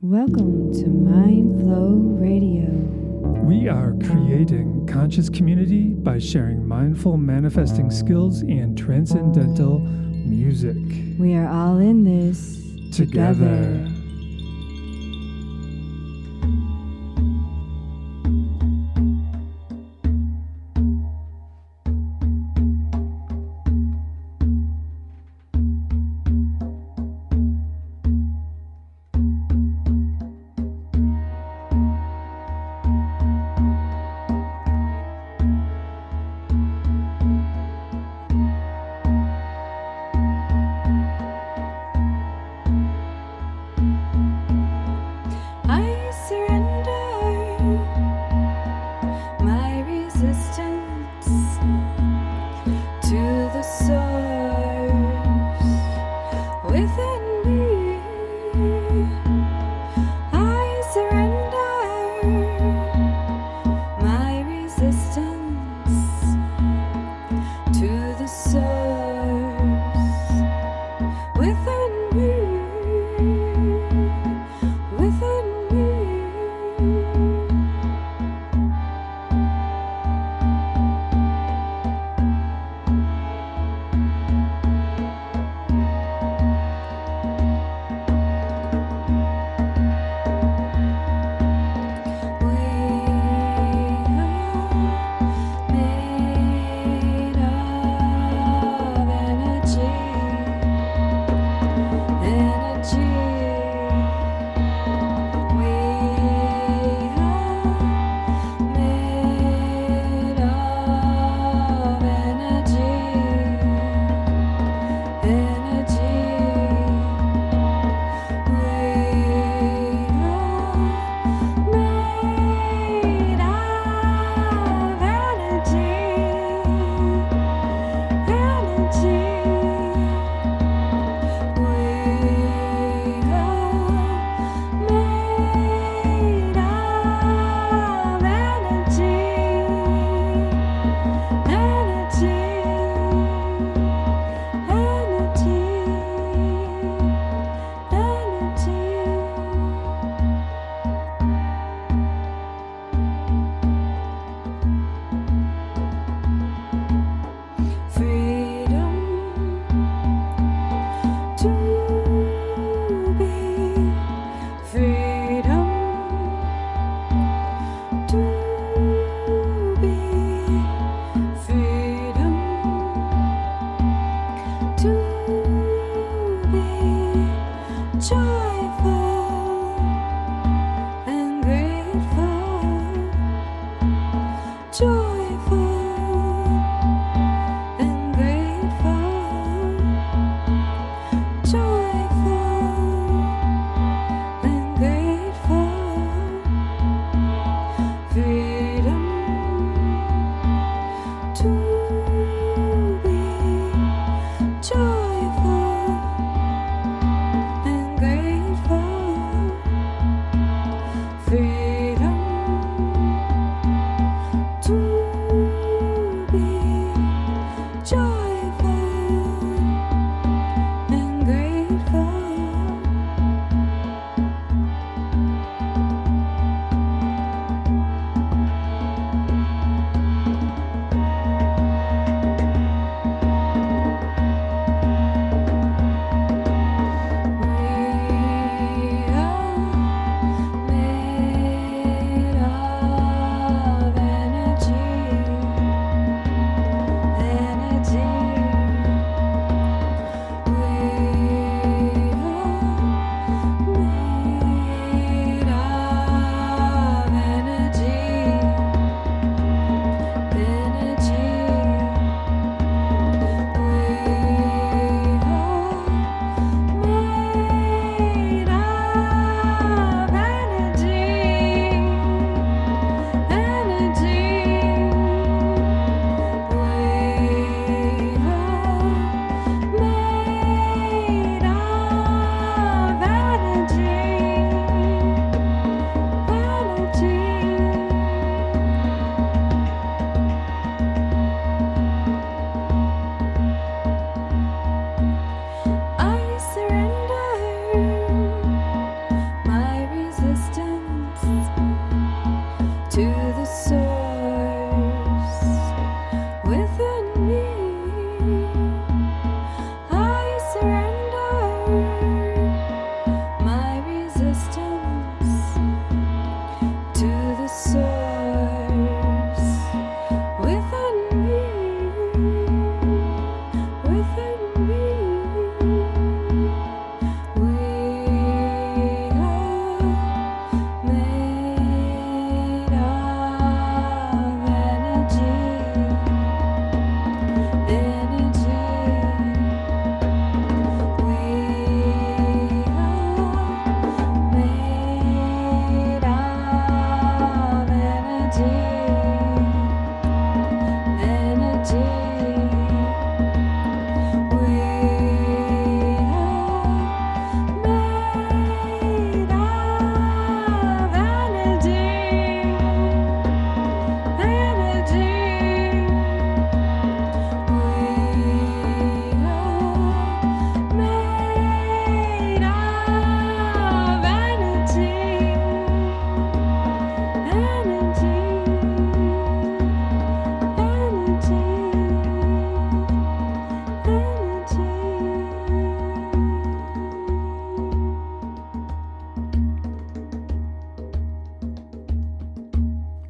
Welcome to Mindflow Radio. We are creating conscious community by sharing mindful manifesting skills and transcendental music. We are all in this together.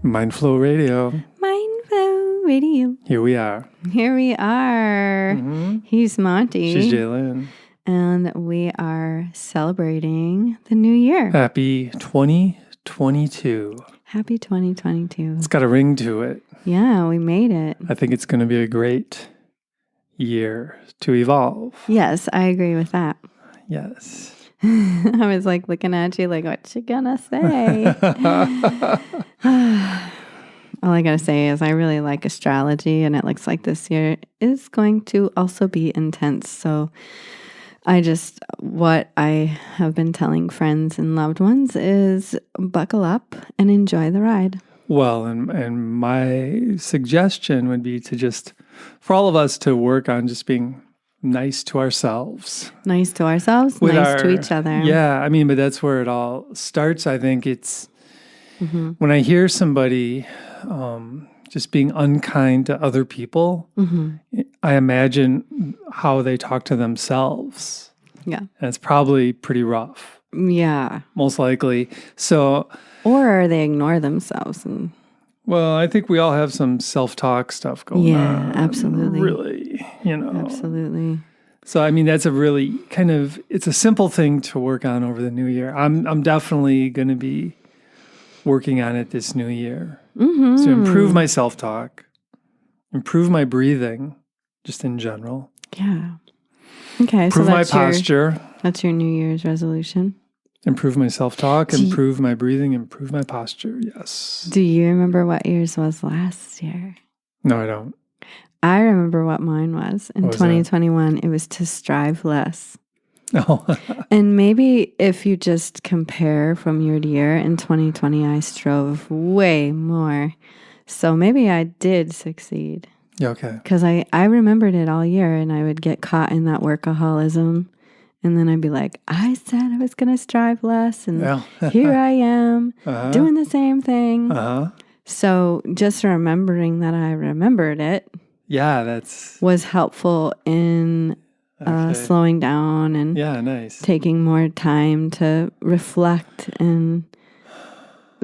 Mindflow Radio. Mindflow Radio. Here we are. Here we are. Mm-hmm. He's Monte. She's Jalen. And we are celebrating the new year. Happy 2022. Happy 2022. It's got a ring to it. Yeah, we made it. I think it's going to be a great year to evolve. Yes, I agree with that. Yes. I was like looking at you like, what you gonna say? All I gotta say is I really like astrology, and it looks like this year is going to also be intense. So what I have been telling friends and loved ones is buckle up and enjoy the ride. Well, and my suggestion would be to for all of us to work on just being nice to ourselves. Nice to ourselves, nice to each other. Yeah, I mean, but that's where it all starts. I think it's when I hear somebody just being unkind to other people, I imagine how they talk to themselves. Yeah. And it's probably pretty rough. Yeah. Most likely. So... Or they ignore themselves. Well, I think we all have some self-talk stuff going on. Yeah, absolutely. Really, Absolutely. So, I mean, that's a really it's a simple thing to work on over the new year. I'm definitely going to be working on it this new year. Mm-hmm. So improve my self-talk, improve my breathing, just in general. Yeah. Okay. Improve my posture. That's your New Year's resolution. Improve my self-talk, improve my breathing, improve my posture. Yes. Do you remember what yours was last year? No, I don't. I remember what mine was. In 2021, it was to strive less. Oh. And maybe if you just compare from year to year, in 2020, I strove way more. So maybe I did succeed. Yeah, okay. Because I remembered it all year, and I would get caught in that workaholism. And then I'd be like, I said I was going to strive less, and here I am doing the same thing. So just remembering that I remembered it was helpful in slowing down and taking more time to reflect and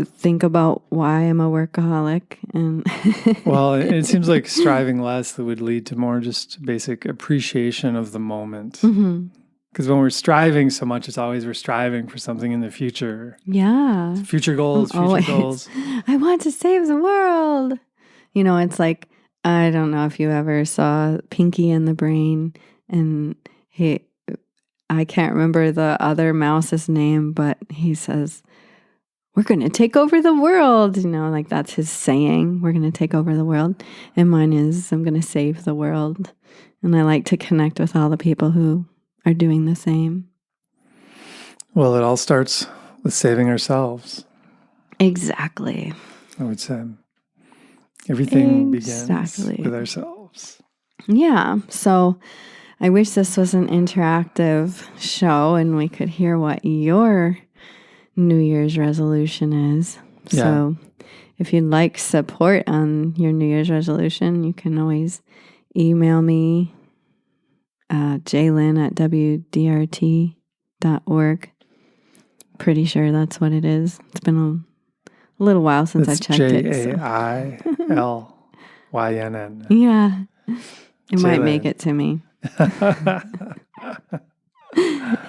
think about why I'm a workaholic. And well, it seems like striving less that would lead to more just basic appreciation of the moment. Mm-hmm. Because when we're striving so much, we're striving for something in the future. Yeah. Future goals, goals. I want to save the world. It's like, I don't know if you ever saw Pinky and the Brain, and I can't remember the other mouse's name, but he says, we're going to take over the world. Like that's his saying. We're going to take over the world. And mine is, I'm going to save the world. And I like to connect with all the people who are doing the same. Well, it all starts with saving ourselves. Exactly. I would say everything begins with ourselves. Yeah. So I wish this was an interactive show and we could hear what your New Year's resolution is. Yeah. So if you'd like support on your New Year's resolution, you can always email me jlyn@wdrt.org. Pretty sure that's what it is. It's been a little while since I checked it. JAILYNN. Yeah. It might make it to me.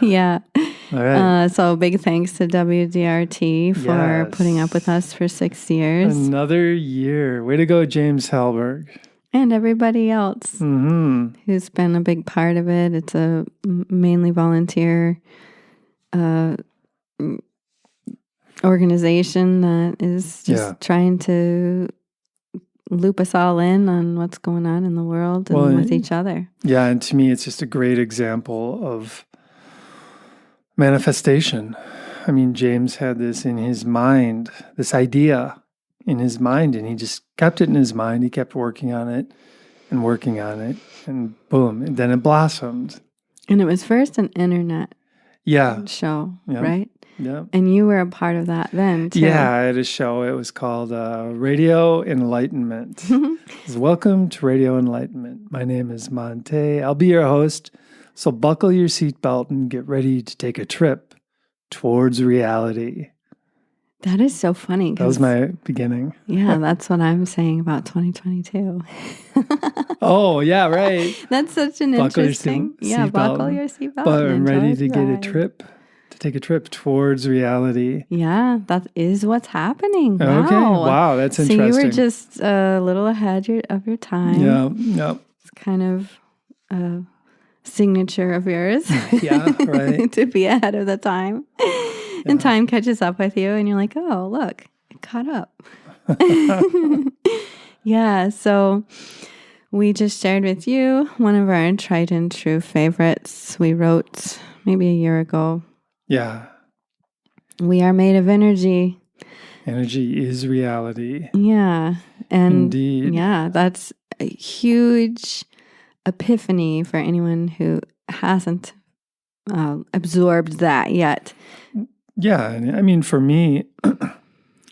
Yeah. All right. So big thanks to WDRT for putting up with us for 6 years. Another year. Way to go, James Hellberg. And everybody else who's been a big part of it. It's a mainly volunteer organization that is just trying to loop us all in on what's going on in the world and with each other. Yeah, and to me, it's just a great example of manifestation. I mean, James had this in his mind, this idea in his mind, and he just kept it in his mind. He kept working on it, and boom, and then it blossomed. And it was first an internet show, right? Yeah. And you were a part of that then, too. Yeah, I had a show. It was called Radio Enlightenment. Welcome to Radio Enlightenment. My name is Monte. I'll be your host. So buckle your seatbelt and get ready to take a trip towards reality. That is so funny. That was my beginning. Yeah, that's what I'm saying about 2022. Oh, yeah, right. That's such an interesting. Buckle your seatbelt. But I'm ready to take a trip towards reality. Yeah, that is what's happening. Wow. Okay, wow, that's interesting. So you were just a little ahead of your time. Yeah. It's kind of a signature of yours. Yeah, right. To be ahead of the time. And time catches up with you and you're like, oh, look, it caught up. Yeah, so we just shared with you one of our tried and true favorites we wrote maybe a year ago. Yeah. We are made of energy. Energy is reality. Yeah. And indeed. Yeah, that's a huge epiphany for anyone who hasn't absorbed that yet. Yeah, I mean, for me,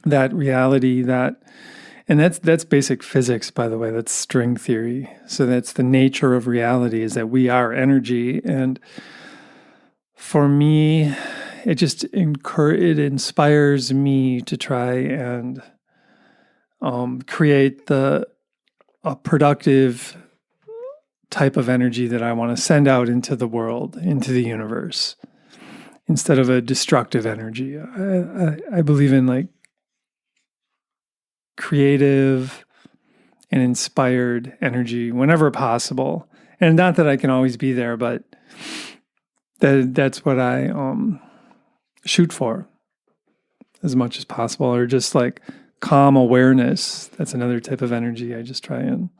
that reality, and that's basic physics, by the way. That's string theory. So that's the nature of reality, is that we are energy. And for me, it inspires me to try and create a productive type of energy that I want to send out into the world, into the universe, instead of a destructive energy. I believe in like creative and inspired energy whenever possible. And not that I can always be there, but that's what I shoot for as much as possible. Or just like calm awareness. That's another type of energy I just try and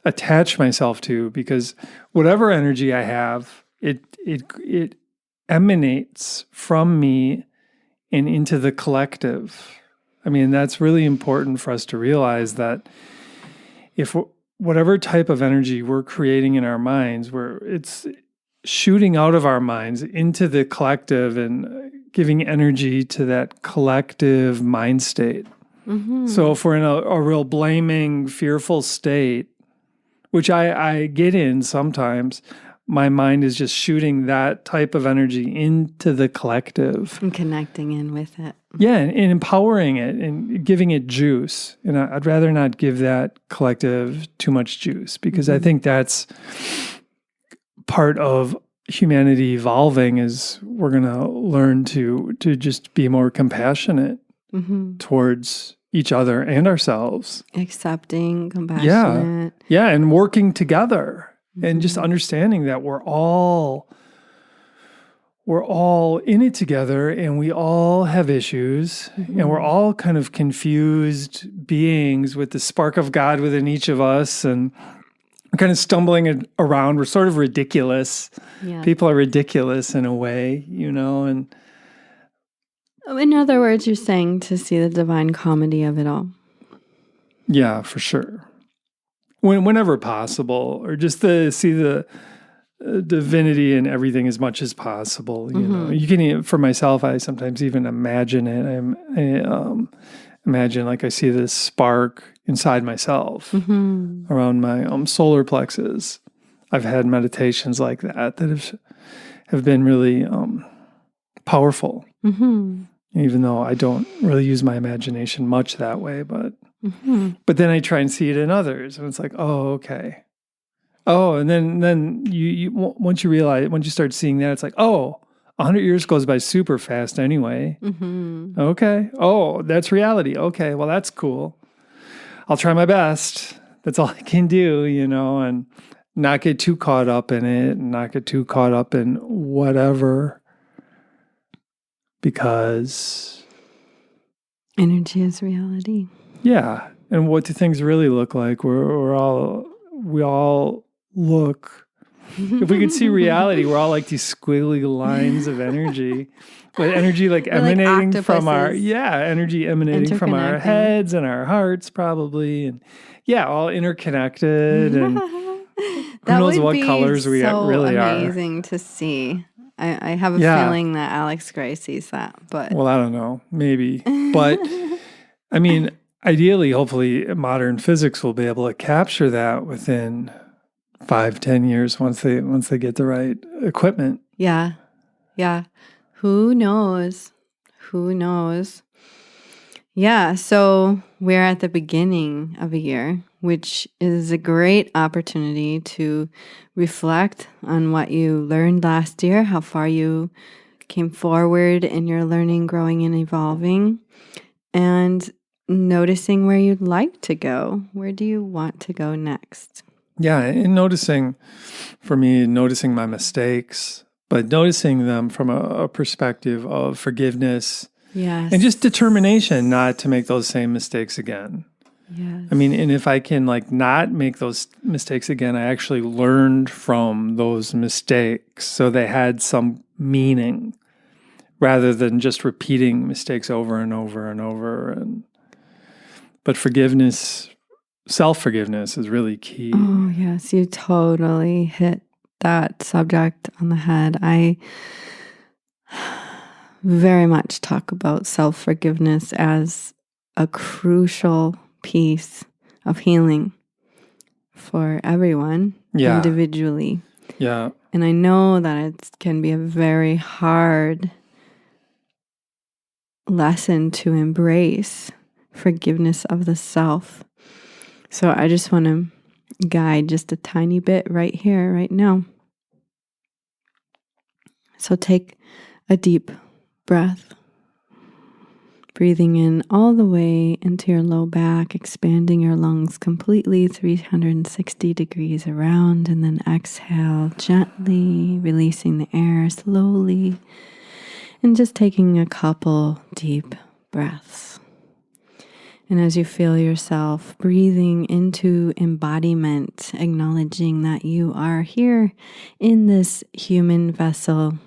attach myself to, because whatever energy I have, it emanates from me and into the collective. I mean, that's really important for us to realize that if whatever type of energy we're creating in our minds, where it's shooting out of our minds into the collective and giving energy to that collective mind state. Mm-hmm. So if we're in a real blaming, fearful state, which I get in sometimes, my mind is just shooting that type of energy into the collective. And connecting in with it. Yeah, and empowering it and giving it juice. And I'd rather not give that collective too much juice, because I think that's part of humanity evolving, is we're going to learn to just be more compassionate towards each other and ourselves. Accepting, compassionate. Yeah, and working together. And just understanding that we're all in it together, and we all have issues, and we're all kind of confused beings with the spark of God within each of us, and we're kind of stumbling around. We're sort of ridiculous. Yeah. People are ridiculous in a way, and in other words, you're saying to see the divine comedy of it all. Yeah, for sure. Whenever possible, or just to see the divinity in everything as much as possible. You know, you can. For myself, I sometimes even imagine it. I imagine like I see this spark inside myself around my solar plexus. I've had meditations like that have been really powerful. Even though I don't really use my imagination much that way, but then I try and see it in others, and it's like, oh, okay. Oh, and then you once you start seeing that, it's like, oh, 100 years goes by super fast anyway. Okay. Oh, that's reality. Okay, well, that's cool. I'll try my best. That's all I can do, and not get too caught up in it, and not get too caught up in whatever, because energy is reality. Yeah, and what do things really look like? We all look. If we could see reality, we're all like these squiggly lines of energy, but energy like emanating like from our energy emanating from our heads and our hearts, probably, and all interconnected, and who knows what colors we really are. Amazing to see. I have a feeling that Alex Gray sees that, but I don't know, maybe, but I mean. Ideally, hopefully, modern physics will be able to capture that within 5-10 years once they get the right equipment. Yeah. Who knows? Yeah, so we're at the beginning of a year, which is a great opportunity to reflect on what you learned last year, how far you came forward in your learning, growing, and evolving, and noticing where you'd like to go. Where do you want to go next? Yeah, and noticing my mistakes, but noticing them from a perspective of forgiveness. Yes. And just determination not to make those same mistakes again. Yes. I mean, and if I can not make those mistakes again, I actually learned from those mistakes. So they had some meaning rather than just repeating mistakes over and over and over. But forgiveness, self-forgiveness is really key. Oh, yes. You totally hit that subject on the head. I very much talk about self-forgiveness as a crucial piece of healing for everyone individually. Yeah. And I know that it can be a very hard lesson to embrace, forgiveness of the self. So I just want to guide just a tiny bit right here, right now. So take a deep breath, breathing in all the way into your low back, expanding your lungs completely 360 degrees around, and then exhale gently, releasing the air slowly, and just taking a couple deep breaths. And as you feel yourself breathing into embodiment, acknowledging that you are here in this human vessel,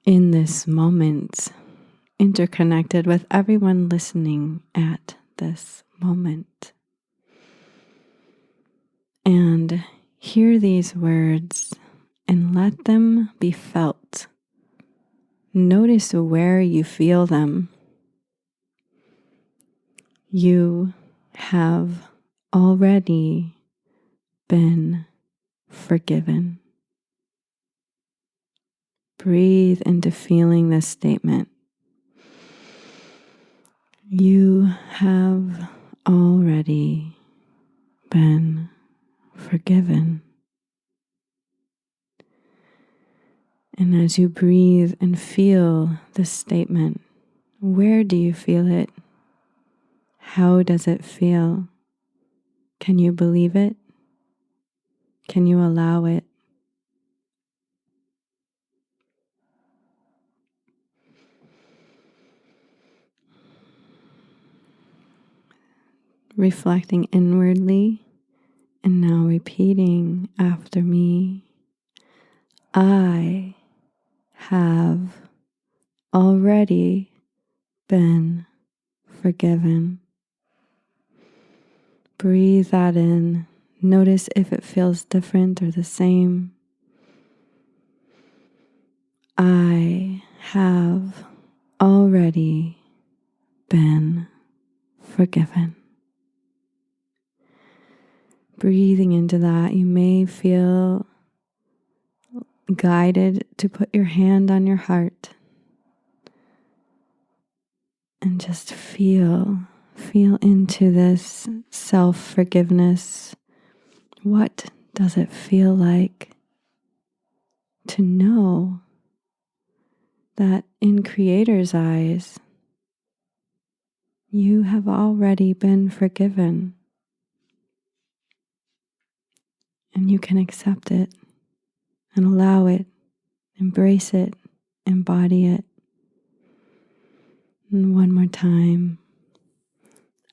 in this moment, interconnected with everyone listening at this moment. And hear these words and let them be felt. Notice where you feel them. You have already been forgiven. Breathe into feeling this statement. You have already been forgiven. And as you breathe and feel this statement, where do you feel it? How does it feel? Can you believe it? Can you allow it? Reflecting inwardly and now repeating after me. I have already been forgiven. Breathe that in. Notice if it feels different or the same. I have already been forgiven. Breathing into that, you may feel guided to put your hand on your heart and just feel into this self-forgiveness. What does it feel like to know that in Creator's eyes, you have already been forgiven? And you can accept it and allow it, embrace it, embody it. And one more time.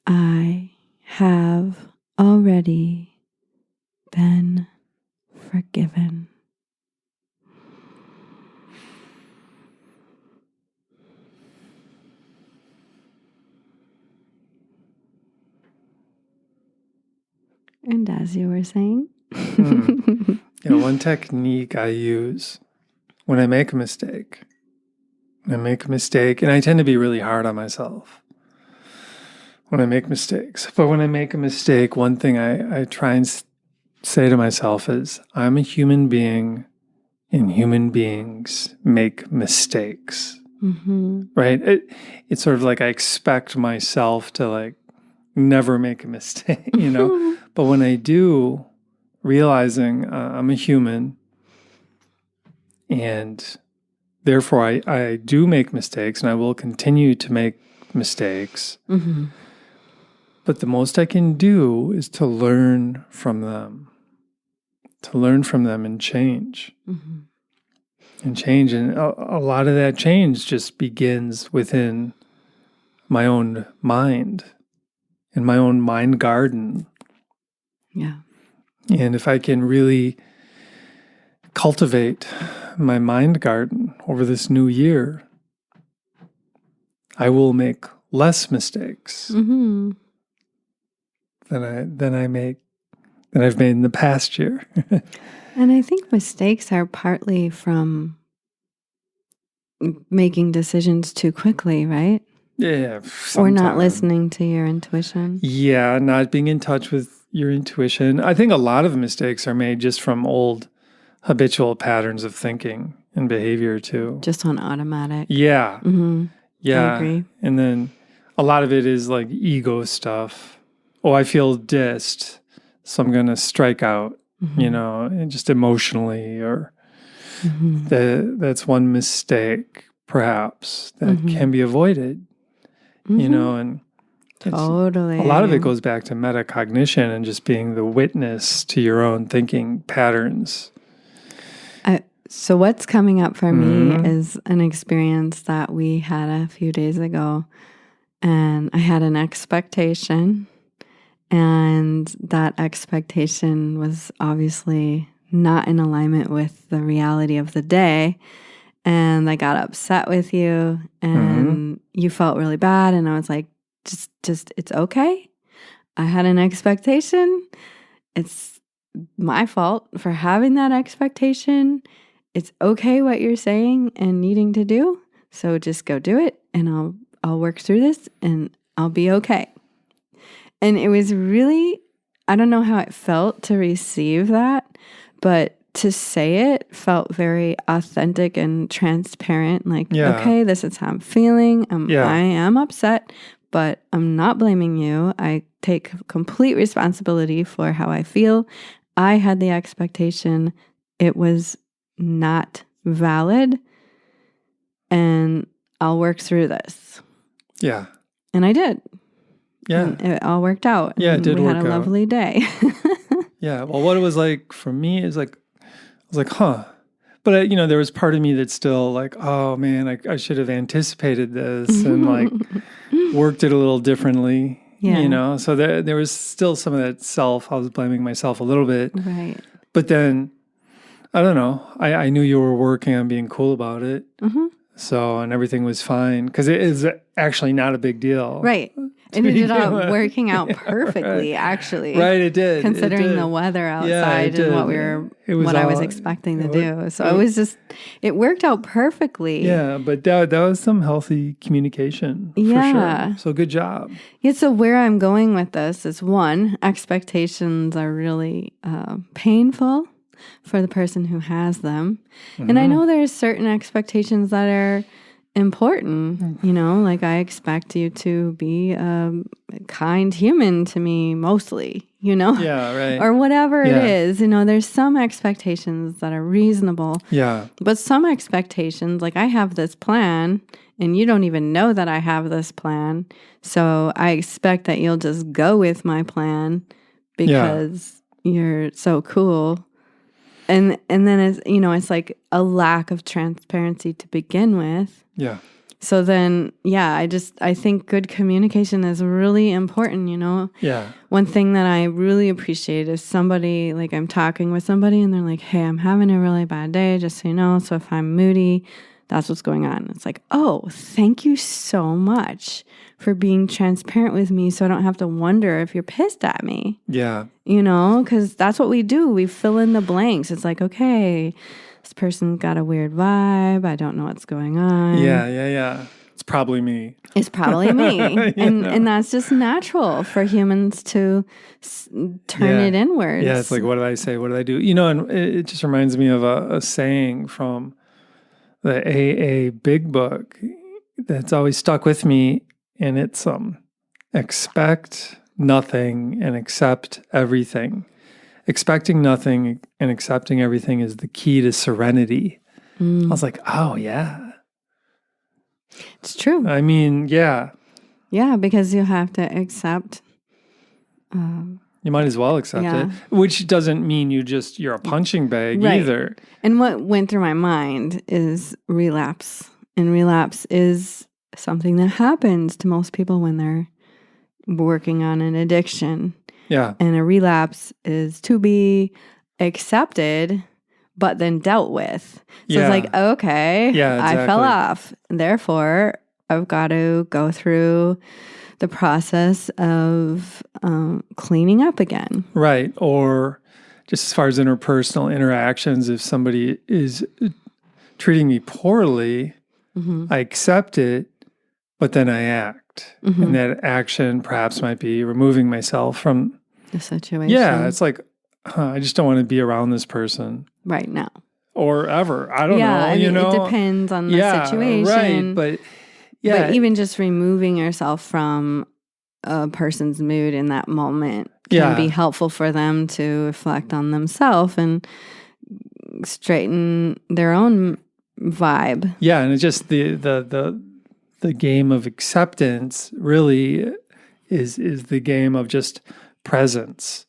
I have already been forgiven. And as you were saying, one technique I use when I make a mistake, and I tend to be really hard on myself when I make mistakes. But when I make a mistake, one thing I try and say to myself is, I'm a human being, and human beings make mistakes. right? It's sort of like I expect myself to like never make a mistake, But when I do, realizing I'm a human and therefore I do make mistakes and I will continue to make mistakes. But the most I can do is to learn from them. And change. And change. And a lot of that change just begins within my own mind, in my own mind garden. Yeah. And if I can really cultivate my mind garden over this new year, I will make less mistakes than I've made in the past year. And I think mistakes are partly from making decisions too quickly, right? Yeah. Or not listening to your intuition. Yeah, not being in touch with your intuition. I think a lot of mistakes are made just from old habitual patterns of thinking and behavior too. Just on automatic. Yeah. Yeah. I agree. And then a lot of it is like ego stuff. Oh, I feel dissed, so I'm going to strike out, and just emotionally, or that's one mistake perhaps that can be avoided, and totally. A lot of it goes back to metacognition and just being the witness to your own thinking patterns. So what's coming up for me is an experience that we had a few days ago, and I had an expectation, and that expectation was obviously not in alignment with the reality of the day, and I got upset with you, and you felt really bad, and I was like, just it's okay. I had an expectation. It's my fault for having that expectation. It's okay what you're saying and needing to do. So just go do it, and I'll work through this, and I'll be okay. And it was really, I don't know how it felt to receive that, but to say it felt very authentic and transparent. Like, okay, this is how I'm feeling. I am upset, but I'm not blaming you. I take complete responsibility for how I feel. I had the expectation. It was not valid, and I'll work through this. Yeah. And I did. Yeah. And it all worked out. Yeah, it did work out. We had a lovely day. Yeah. Well, what it was like for me is like, I was like, huh. But, there was part of me that's still like, oh, man, I should have anticipated this and like worked it a little differently, So there was still some of that self. I was blaming myself a little bit. Right. But then, I don't know. I knew you were working on being cool about it. So, and everything was fine because it is actually not a big deal. Right. It ended up working out perfectly, actually. Right, it did. Considering the weather outside and what I was expecting to do. So it worked out perfectly. Yeah, but that was some healthy communication for sure. So good job. Yeah, so where I'm going with this is, one, expectations are really painful for the person who has them. And I know there's certain expectations that are important, like I expect you to be a kind human to me mostly, Yeah, right. Or whatever it is, there's some expectations that are reasonable. Yeah. But some expectations, like I have this plan and you don't even know that I have this plan. So I expect that you'll just go with my plan because you're so cool. And then it's like a lack of transparency to begin with. Yeah. So then, I think good communication is really important, Yeah. One thing that I really appreciate is somebody, like I'm talking with somebody and they're like, hey, I'm having a really bad day, just so you know. So if I'm moody, that's what's going on. It's like, oh, thank you so much for being transparent with me so I don't have to wonder if you're pissed at me. Yeah. Because that's what we do. We fill in the blanks. It's like, okay, this person's got a weird vibe. I don't know what's going on. Yeah. It's probably me. It's probably me. And that's just natural for humans to turn it inwards. Yeah, it's like, what did I say? What did I do? And it just reminds me of a saying from the AA Big Book that's always stuck with me, and it's expect nothing and accept everything. Expecting nothing and accepting everything is the key to serenity. I was like, oh, yeah. It's true. I mean, yeah. Yeah, because you have to accept. You might as well accept it, which doesn't mean you're a punching bag either. And what went through my mind is relapse. And relapse is something that happens to most people when they're working on an addiction. Yeah. And a relapse is to be accepted, but then dealt with. So it's like, okay, exactly. I fell off. Therefore, I've got to go through the process of cleaning up again. Right. Or just as far as interpersonal interactions, if somebody is treating me poorly, I accept it, but then I act. And that action perhaps might be removing myself from the situation. Yeah. It's like, I just don't want to be around this person. Right now. Or ever. I don't know. I mean, it depends on the situation. Right. But even just removing yourself from a person's mood in that moment can be helpful for them to reflect on themselves and straighten their own vibe. Yeah, and it's just the game of acceptance really is the game of just presence.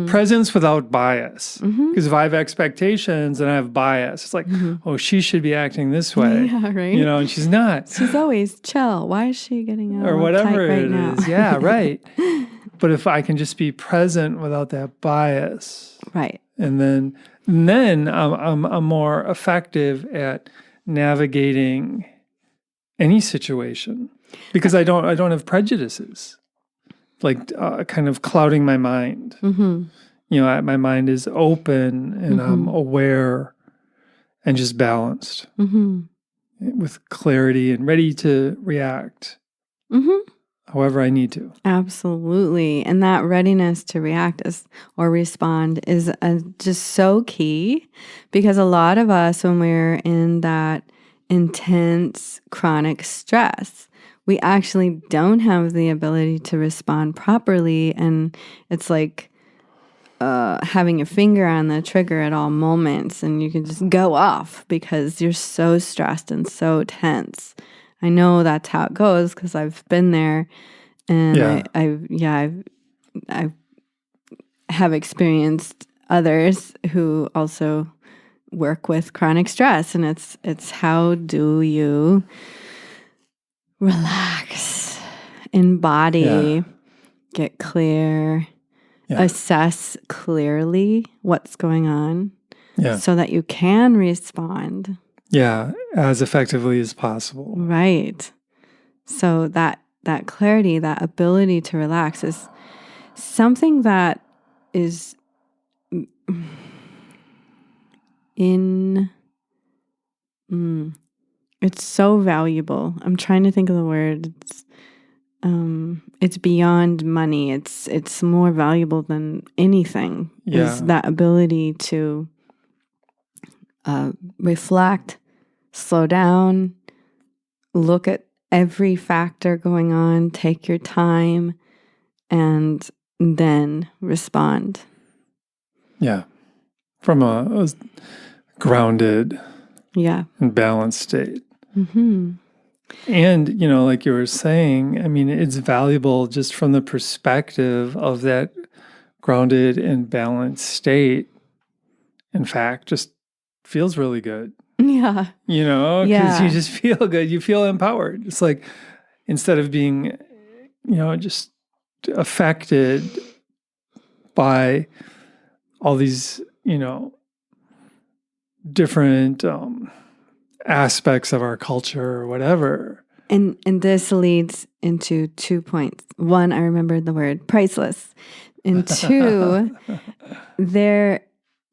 Presence without bias. Because if I have expectations and I have bias, it's like, oh, she should be acting this way. Yeah, right. And she's not. She's always chill. Why is she getting out or whatever right it now? is? Yeah, right. But if I can just be present without that bias, right, and then I'm more effective at navigating any situation because I don't have prejudices. Like kind of clouding my mind. My mind is open and I'm aware and just balanced with clarity and ready to react however I need to. Absolutely. And that readiness to react or respond is just so key because a lot of us, when we're in that intense chronic stress, we actually don't have the ability to respond properly. And it's like having your finger on the trigger at all moments and you can just go off because you're so stressed and so tense. I know that's how it goes because I've been there and I have experienced others who also work with chronic stress. And it's how do you relax, embody, get clear, assess clearly what's going on so that you can respond. Yeah, as effectively as possible. Right. So that clarity, that ability to relax is something that is it's so valuable. I'm trying to think of the word. It's beyond money. It's more valuable than anything. Is that ability to reflect, slow down, look at every factor going on, take your time, and then respond. Yeah. From a grounded and balanced state. And, like you were saying, I mean, it's valuable just from the perspective of that grounded and balanced state. In fact, just feels really good. Yeah. Because you just feel good. You feel empowered. It's like instead of being, just affected by all these, different aspects of our culture or whatever. And this leads into 2 points. One, I remembered the word priceless. And two, there,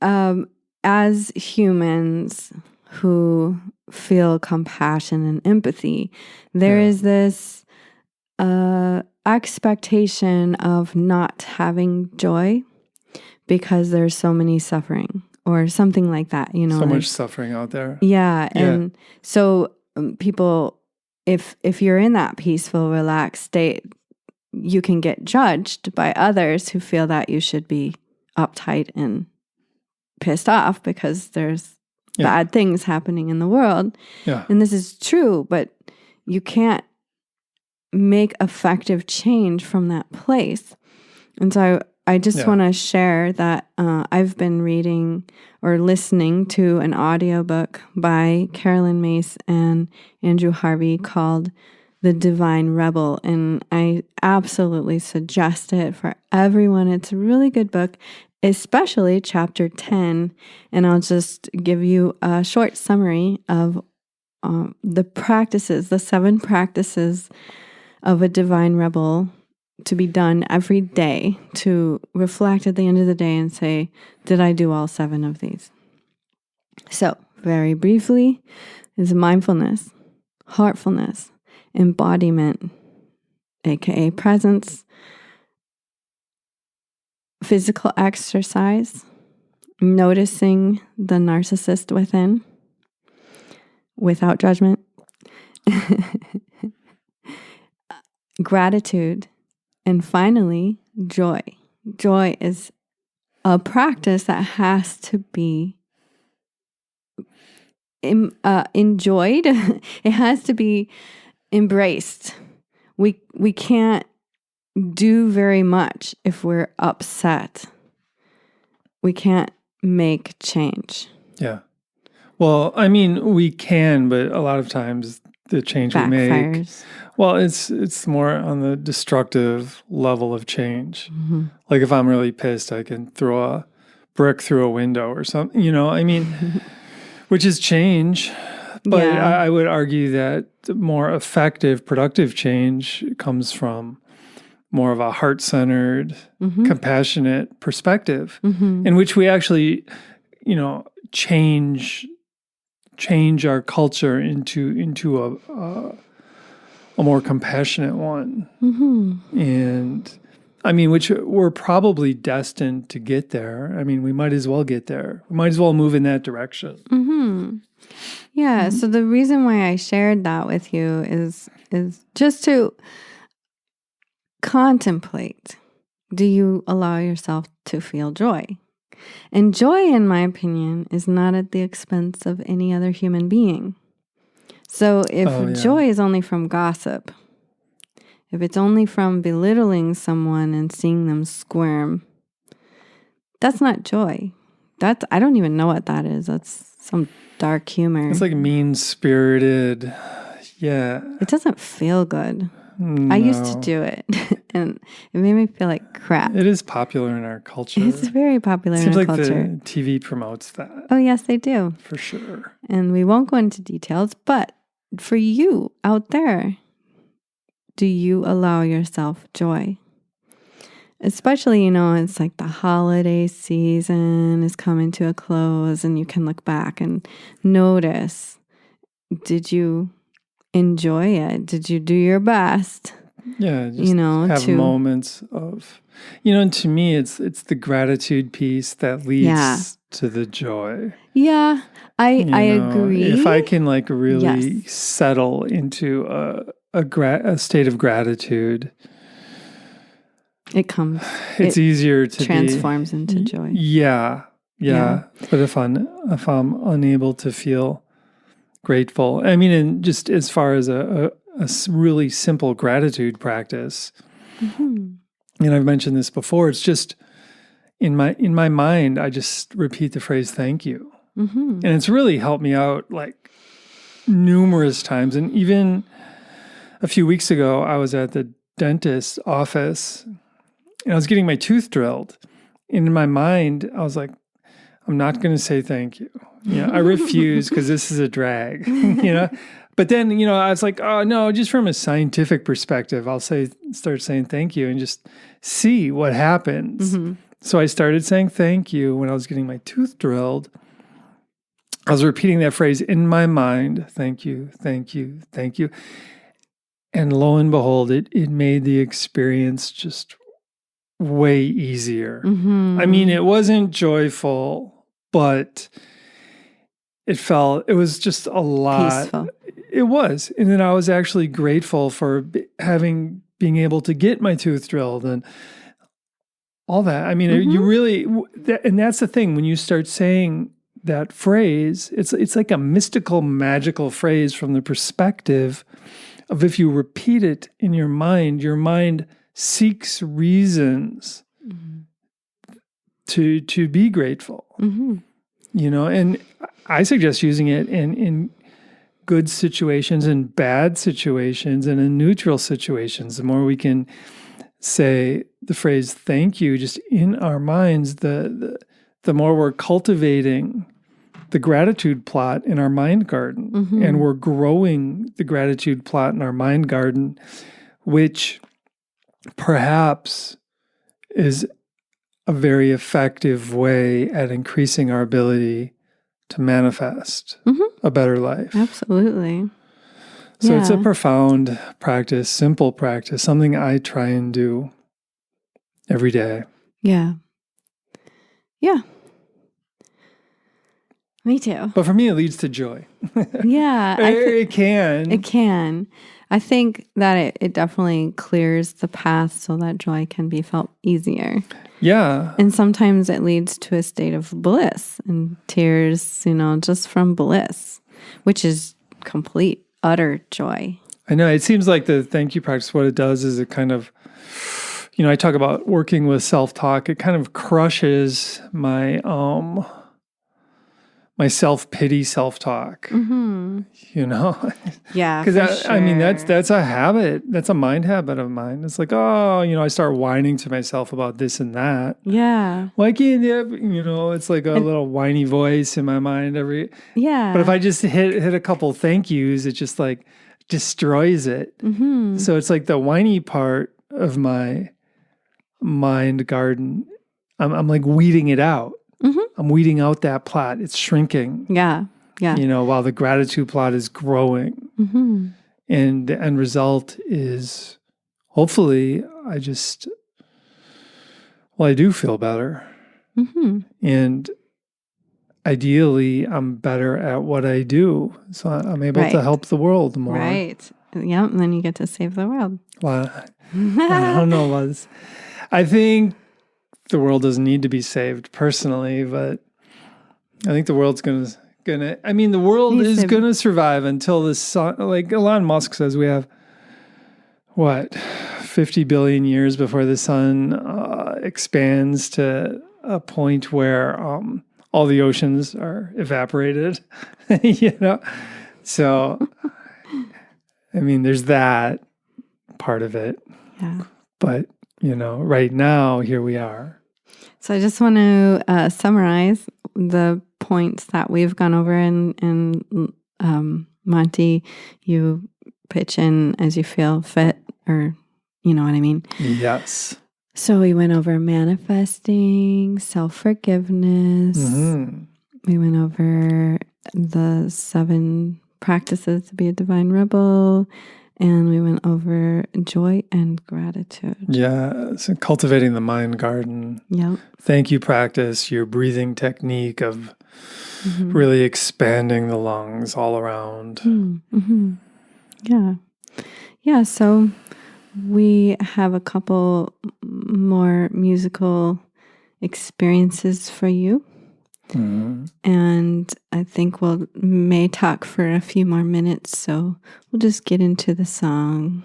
as humans who feel compassion and empathy, there is this expectation of not having joy because there's so many suffering or something like that. You know, so much suffering out there. Yeah. And so people, if you're in that peaceful, relaxed state, you can get judged by others who feel that you should be uptight and pissed off because there's bad things happening in the world. Yeah. And this is true, but you can't make effective change from that place. And so I just want to share that I've been reading or listening to an audiobook by Carolyn Mace and Andrew Harvey called The Divine Rebel. And I absolutely suggest it for everyone. It's a really good book, especially chapter 10. And I'll just give you a short summary of the practices, the 7 practices of a divine rebel to be done every day, to reflect at the end of the day and say, did I do all 7 of these? So, very briefly, is mindfulness, heartfulness, embodiment, aka presence, physical exercise, noticing the narcissist within, without judgment, gratitude, and finally, joy. Joy is a practice that has to be enjoyed. It has to be embraced. We can't do very much if we're upset. We can't make change. Yeah. Well, I mean, we can, but a lot of times the change we make, well, it's more on the destructive level of change. Mm-hmm. Like if I'm really pissed, I can throw a brick through a window or something, you know, I mean, which is change. But I would argue that more effective, productive change comes from more of a heart-centered, compassionate perspective in which we actually, you know, change our culture into a more compassionate one. Mm-hmm. And I mean, which we're probably destined to get there. I mean, we might as well get there. We might as well move in that direction. Mm-hmm. Yeah. Mm-hmm. So the reason why I shared that with you is just to contemplate. Do you allow yourself to feel joy? And joy, in my opinion, is not at the expense of any other human being. So if joy is only from gossip, if it's only from belittling someone and seeing them squirm, that's not joy. I don't even know what that is. That's some dark humor. It's like mean-spirited. Yeah. It doesn't feel good. No. I used to do it, and it made me feel like crap. It is popular in our culture. It's very popular in our culture. Seems like the TV promotes that. Oh, yes, they do. For sure. And we won't go into details, but for you out there, do you allow yourself joy? Especially, you know, it's like the holiday season is coming to a close, and you can look back and notice, did you enjoy it? Did you do your best? Yeah, just have moments of, you know, and to me, it's the gratitude piece that leads to the joy. Yeah, I agree. If I can like really settle into a state of gratitude, it comes. It's easier to transforms into joy. Yeah. But if I'm unable to feel grateful, I mean, and just as far as a really simple gratitude practice, and I've mentioned this before, it's just in my mind, I just repeat the phrase "thank you," and it's really helped me out like numerous times. And even a few weeks ago, I was at the dentist's office, and I was getting my tooth drilled. And in my mind, I was like, I'm not going to say thank you. You know, I refuse because this is a drag, you know. But then, you know, I was like, oh, no, just from a scientific perspective, I'll start saying thank you and just see what happens. Mm-hmm. So I started saying thank you when I was getting my tooth drilled. I was repeating that phrase in my mind, thank you, thank you, thank you. And lo and behold, it made the experience just way easier. Mm-hmm. I mean, it wasn't joyful but it was just a lot. Peaceful. It was. And then I was actually grateful for being able to get my tooth drilled and all that. I mean, you really, and that's the thing, when you start saying that phrase, it's like a mystical, magical phrase from the perspective of, if you repeat it in your mind seeks reasons to be grateful. And I suggest using it in good situations and bad situations and in neutral situations. The more we can say the phrase thank you just in our minds, the more we're cultivating the gratitude plot in our mind garden. And we're growing the gratitude plot in our mind garden, which perhaps is a very effective way at increasing our ability to manifest a better life. Absolutely. So it's a profound practice, simple practice, something I try and do every day. Yeah. Yeah. Me too. But for me, it leads to joy. Yeah. It can. It can. I think that it definitely clears the path so that joy can be felt easier. Yeah. And sometimes it leads to a state of bliss and tears, just from bliss, which is complete, utter joy. I know. It seems like the thank you practice, what it does is it kind of, I talk about working with self-talk. It kind of crushes my my self-pity, self-talk. Yeah. Because I mean, that's a habit. That's a mind habit of mine. It's like, I start whining to myself about this and that. Yeah. Why can't you? It's like a little whiny voice in my mind Yeah. But if I just hit a couple thank yous, it just like destroys it. So it's like the whiny part of my mind garden. I'm like weeding it out. I'm weeding out that plot. It's shrinking. Yeah. Yeah. While the gratitude plot is growing. And the end result is, hopefully, I do feel better. And ideally, I'm better at what I do. So I'm able to help the world more. Right. Yeah. And then you get to save the world. Well, I don't know, Liz. I think the world doesn't need to be saved personally, but I think the world's the world is going to survive until the sun, like Elon Musk says, we have 50 billion years before the sun expands to a point where all the oceans are evaporated, So, there's that part of it. Yeah. But, right now, here we are. So I just want to summarize the points that we've gone over, and Monte, you pitch in as you feel fit, or you know what I mean? Yes. So we went over manifesting, self-forgiveness. We went over the 7 practices to be a divine rebel. And we went over joy and gratitude. Yeah, so cultivating the mind garden. Yep. Thank you practice, your breathing technique of really expanding the lungs all around. Yeah. Yeah, so we have a couple more musical experiences for you. And I think we'll may talk for a few more minutes, so we'll just get into the song.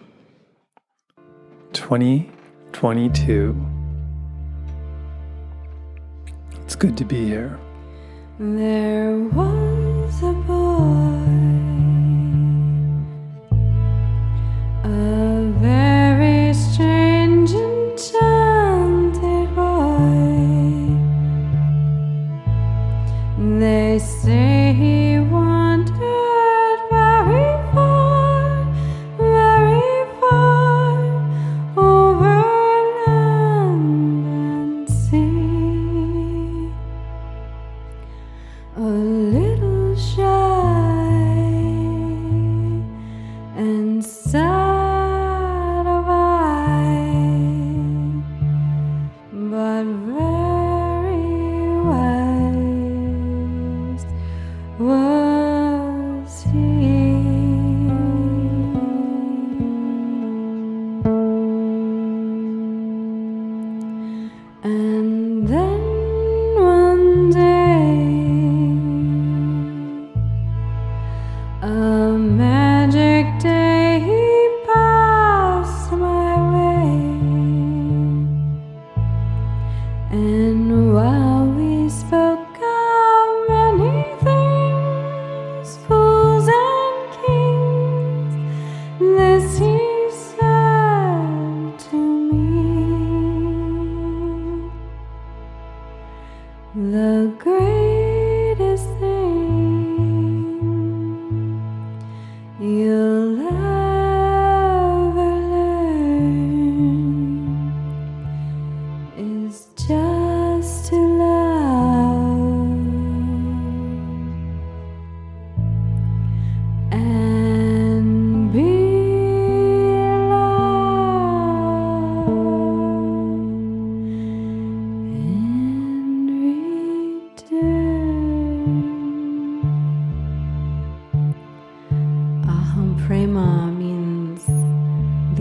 2022. It's good to be here. There was a boy, a very strange enchanted boy. They say he wandered very far over land and sea. A little shy and sad of eye, but very wise.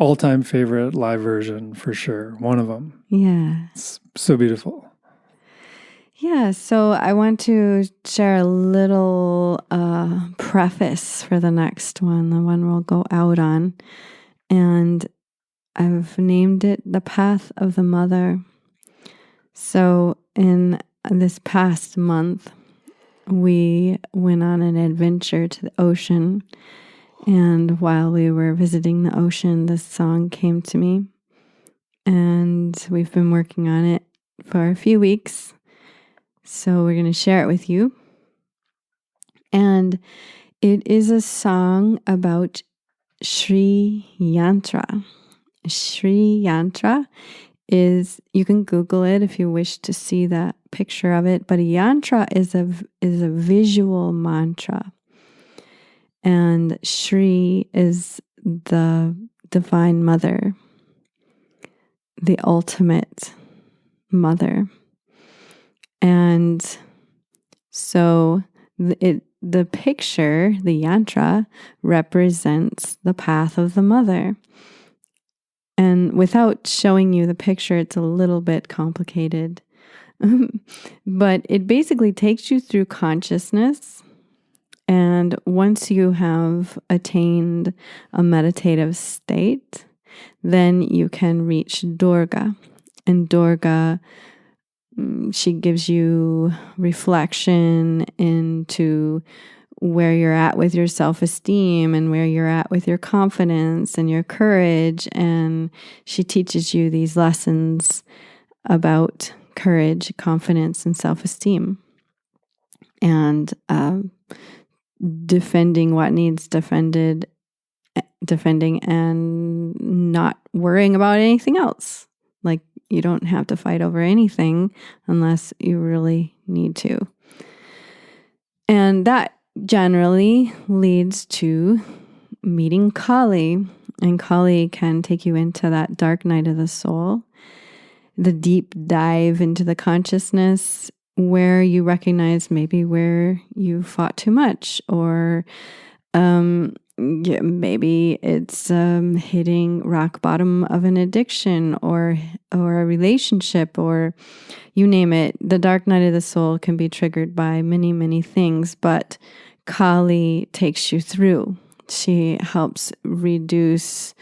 all-time favorite live version for sure. One of them. Yeah. It's so beautiful. Yeah, so I want to share a little preface for the next one, the one we'll go out on. And I've named it The Path of the Mother. So in this past month, we went on an adventure to the ocean. And while we were visiting the ocean, this song came to me. And we've been working on it for a few weeks. So we're going to share it with you. And it is a song about Shri Yantra. Shri Yantra is, you can Google it if you wish to see that picture of it, but a yantra is a visual mantra. And Shri is the Divine Mother, the ultimate mother. And so the picture, the yantra, represents the path of the mother. And without showing you the picture, it's a little bit complicated. But it basically takes you through consciousness. And once you have attained a meditative state, then you can reach Durga. And Durga, she gives you reflection into where you're at with your self-esteem and where you're at with your confidence and your courage. And she teaches you these lessons about courage, confidence, and self-esteem. And defending what needs defending and not worrying about anything else. Like, you don't have to fight over anything unless you really need to. And that generally leads to meeting Kali. And Kali can take you into that dark night of the soul, the deep dive into the consciousness where you recognize maybe where you fought too much, or maybe it's hitting rock bottom of an addiction or a relationship, or you name it. The dark night of the soul can be triggered by many, many things, but Kali takes you through. She helps reduce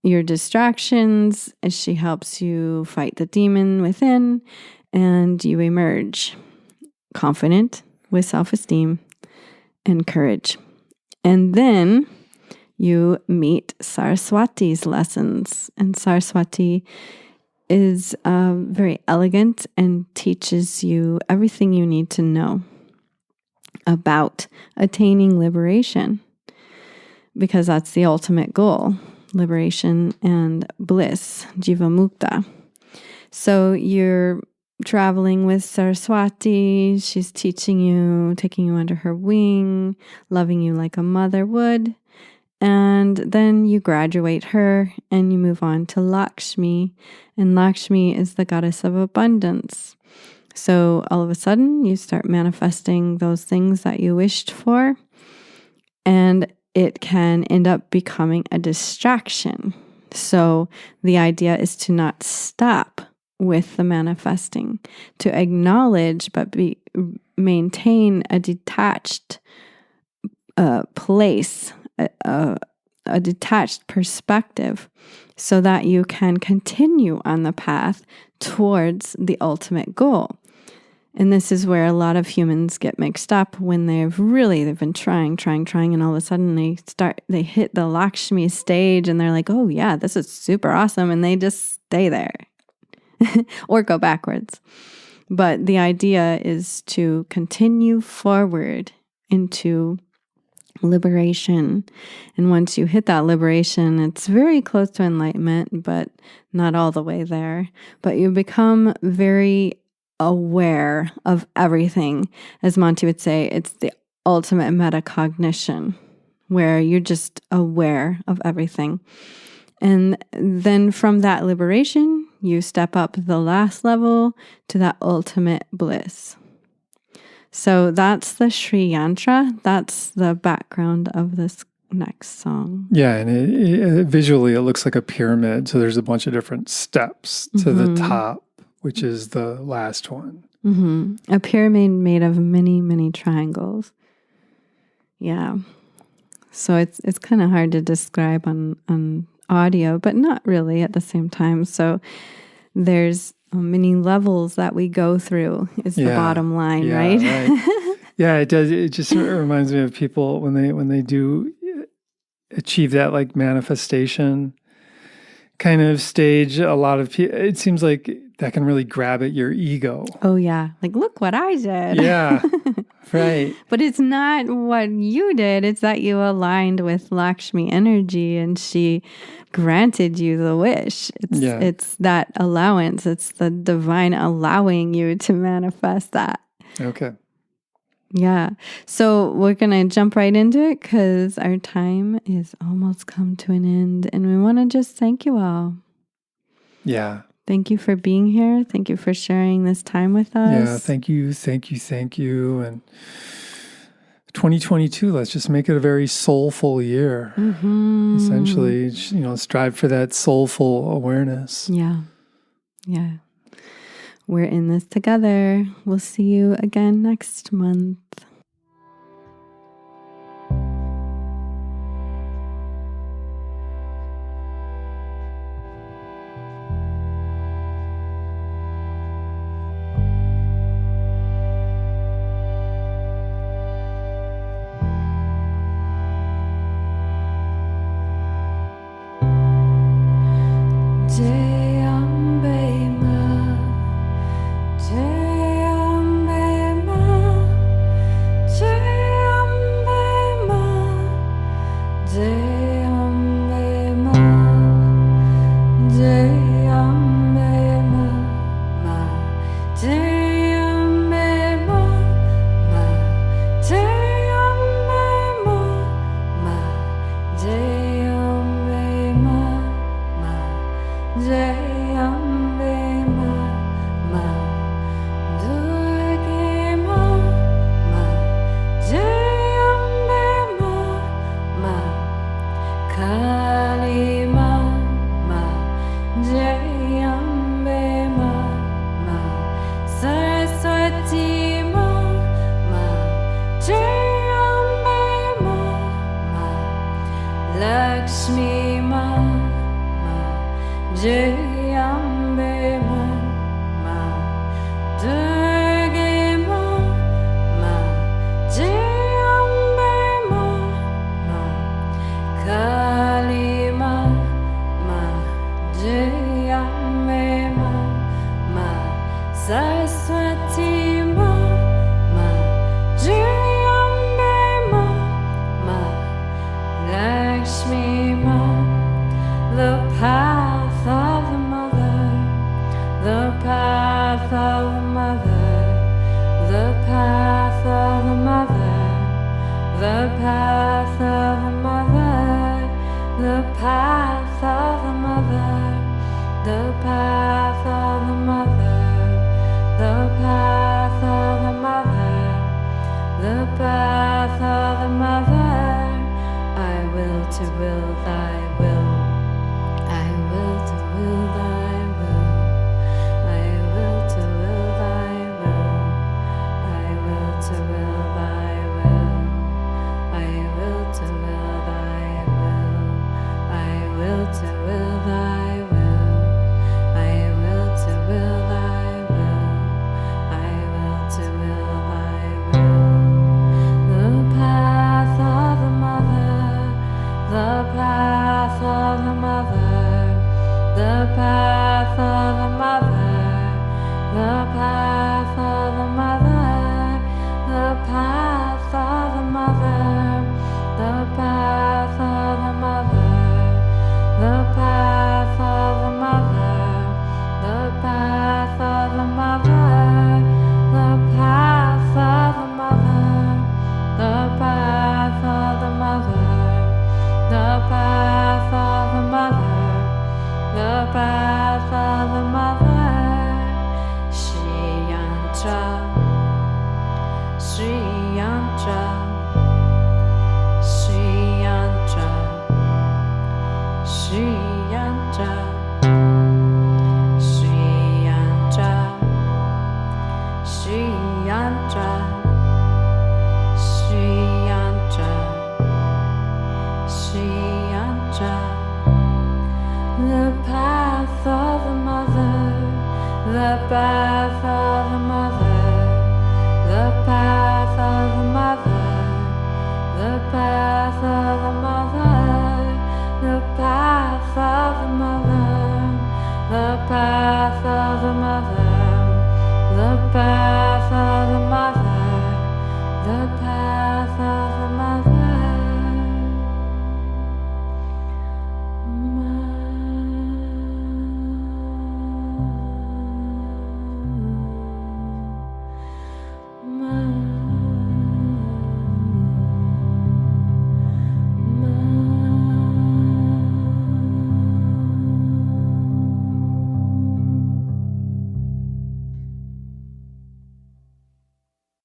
your distractions, and she helps you fight the demon within, and you emerge confident with self-esteem and courage. And then you meet Saraswati's lessons. And Saraswati is very elegant and teaches you everything you need to know about attaining liberation, because that's the ultimate goal, liberation and bliss, Jiva Mukta. So you're traveling with Saraswati. She's teaching you, taking you under her wing, loving you like a mother would. And then you graduate her and you move on to Lakshmi. And Lakshmi is the goddess of abundance. So all of a sudden you start manifesting those things that you wished for. And it can end up becoming a distraction. So the idea is to not stop with the manifesting, to acknowledge but maintain a detached place, a detached perspective, so that you can continue on the path towards the ultimate goal. And this is where a lot of humans get mixed up when they've been trying, and all of a sudden they hit the Lakshmi stage and they're like, oh yeah, this is super awesome. And they just stay there or go backwards. But the idea is to continue forward into liberation. And once you hit that liberation, it's very close to enlightenment, but not all the way there. But you become very aware of everything. As Monte would say, it's the ultimate metacognition, where you're just aware of everything. And then from that liberation, you step up the last level to that ultimate bliss. So that's the Shri Yantra. That's the background of this next song. Yeah, and visually it looks like a pyramid. So there's a bunch of different steps to the top, which is the last one. A pyramid made of many, many triangles. Yeah. So it's kind of hard to describe on audio, but not really at the same time. So there's many levels that we go through is the bottom line, right? Yeah, it does. It just reminds me of people when they do achieve that like manifestation kind of stage. A lot of people, it seems like that can really grab at your ego. Oh yeah, like look what I did. Yeah, right. But it's not what you did. It's that you aligned with Lakshmi energy, and she granted you the wish. It's that allowance. It's the divine allowing you to manifest that. Okay. Yeah. So we're going to jump right into it because our time is almost come to an end. And we want to just thank you all. Yeah. Thank you for being here. Thank you for sharing this time with us. Yeah. Thank you. And 2022, let's just make it a very soulful year. Essentially, strive for that soulful awareness. Yeah. We're in this together. We'll see you again next month. Lakshmi Ma Jai Ambe Ma Durga Ma Jai Ambe Ma Kali Ma Jai Ambe Ma Saraswati Ma Jai Ambe Ma Lakshmi Ma, the path of the mother, the path of the mother, the path of the mother, the path of the mother, the path of the mother, the path of the mother, the path of the mother, the path of the mother. I will to will thy will. I will to will thy will. I will to will thy will. I will to will thy will. I will to will thy will. I will to will thy will. I will to will thy will. I will to will thy will. The path of the mother, the path of the mother, the path of the mother, the path of the mother, the path of the mother, the path of the mother, the path of the mother, the path of the mother, the path of the mother, the path of the mother. The path of the mother, the path of the mother, Shri path